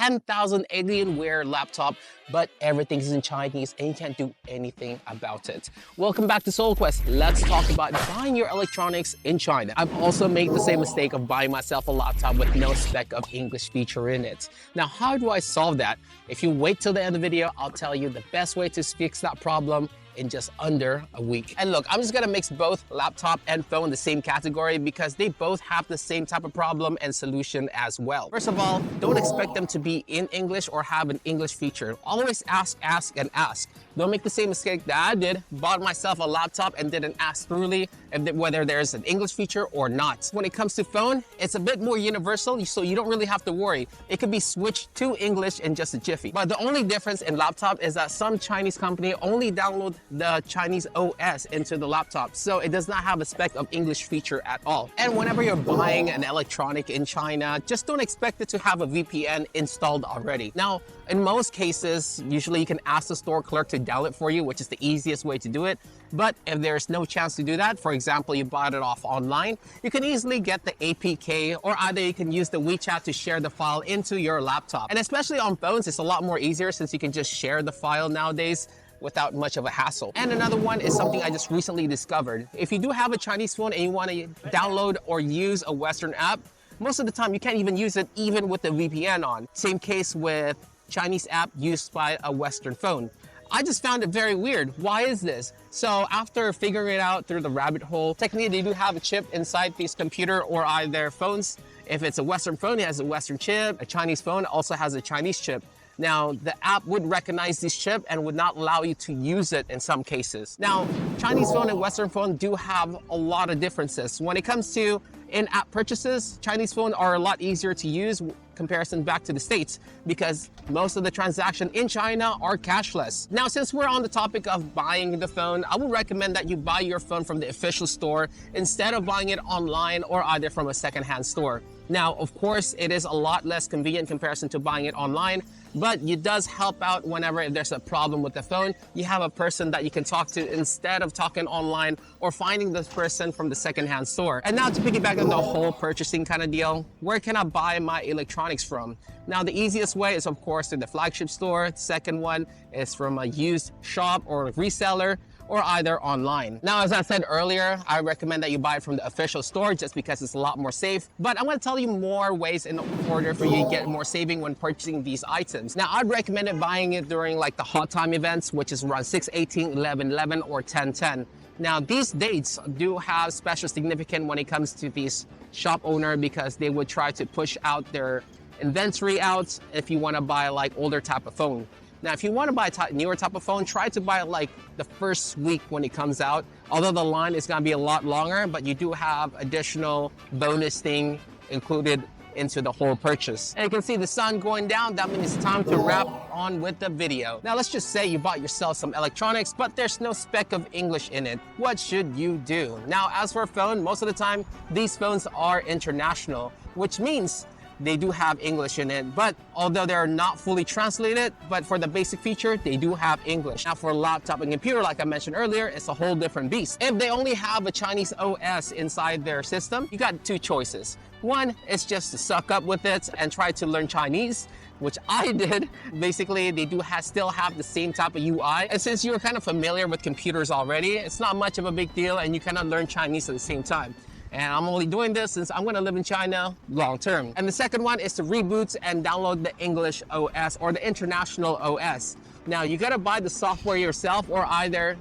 10,000 Alienware laptop, but everything's in Chinese and you can't do anything about it. Welcome back to SoloQuest. Let's talk about buying your electronics in China. I've also made the same mistake of buying myself a laptop with no spec of English feature in it. Now, how do I solve that? If you wait till the end of the video, I'll tell you the best way to fix that problem in just under a week. And look, I'm just gonna mix both laptop and phone in the same category because they both have the same type of problem and solution as well. First of all, don't expect them to be in English or have an English feature. Always ask, and ask. Don't make the same mistake that I did, bought myself a laptop and didn't ask thoroughly whether there's an English feature or not. When it comes to phone, it's a bit more universal, so you don't really have to worry. It could be switched to English in just a jiffy. But the only difference in laptop is that some Chinese company only download the Chinese OS into the laptop, so it does not have a spec of English feature at all. And whenever you're buying an electronic in China, just don't expect it to have a VPN installed already. Now, in most cases, usually you can ask the store clerk to download it for you, which is the easiest way to do it. But if there's no chance to do that, for example, you bought it off online, you can easily get the APK, or either you can use the WeChat to share the file into your laptop. And especially on phones, it's a lot more easier since you can just share the file nowadays without much of a hassle. And another one is something I just recently discovered. If you do have a Chinese phone and you want to download or use a Western app, most of the time you can't even use it even with the VPN on. Same case with Chinese app used by a Western phone. I just found it very weird. Why is this? So after figuring it out through the rabbit hole, technically they do have a chip inside these computer or either phones. If it's a Western phone, it has a Western chip. A Chinese phone also has a Chinese chip. Now, the app would recognize this chip and would not allow you to use it in some cases. Now, Chinese phone and Western phone do have a lot of differences. When it comes to in-app purchases, Chinese phone are a lot easier to use comparison back to the States because most of the transactions in China are cashless. Now, since we're on the topic of buying the phone, I would recommend that you buy your phone from the official store instead of buying it online or either from a secondhand store. Now, of course, it is a lot less convenient in comparison to buying it online, but it does help out whenever if there's a problem with the phone, you have a person that you can talk to instead of talking online or finding this person from the secondhand store. And now to piggyback on the whole purchasing kind of deal, where can I buy my electronics from? Now, the easiest way is, of course, in the flagship store. The second one is from a used shop or a reseller, or either online. Now, as I said earlier, I recommend that you buy it from the official store just because it's a lot more safe. But I'm gonna tell you more ways in order for you to get more saving when purchasing these items. Now, I'd recommend buying it during like the hot time events, which is around 6/18, 11/11, or 10/10. Now, these dates do have special significance when it comes to these shop owner because they would try to push out their inventory out if you wanna buy like older type of phone. Now, if you want to buy a newer type of phone, try to buy it like the first week when it comes out. Although the line is going to be a lot longer, but you do have additional bonus thing included into the whole purchase. And you can see the sun going down. That means it's time to wrap on with the video. Now, let's just say you bought yourself some electronics, but there's no speck of English in it. What should you do? Now, as for a phone, most of the time, these phones are international, which means they do have English in it, but although they're not fully translated, but for the basic feature, they do have English. Now for a laptop and computer, like I mentioned earlier, it's a whole different beast. If they only have a Chinese OS inside their system, you got two choices. One is just to suck up with it and try to learn Chinese, which I did. Basically, they do still have the same type of UI. And since you're kind of familiar with computers already, it's not much of a big deal and you cannot learn Chinese at the same time. And I'm only doing this since I'm gonna live in China long term. And the second one is to reboot and download the English OS or the international OS. Now, you gotta buy the software yourself or either,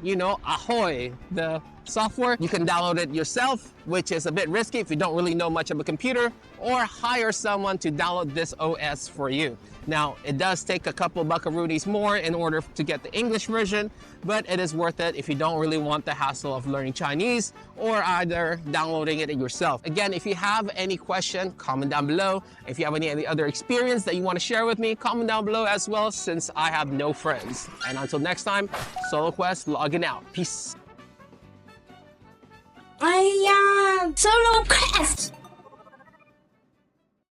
Ahoy, the software. You can download it yourself, which is a bit risky if you don't really know much of a computer, or hire someone to download this OS for you. Now, it does take a couple buckaroonies more in order to get the English version, but it is worth it if you don't really want the hassle of learning Chinese or either downloading it yourself. Again, if you have any question, comment down below. If you have any other experience that you want to share with me, comment down below as well, since I have no friends. And until next time, SoloQuest logging out. Peace. SoloQuest!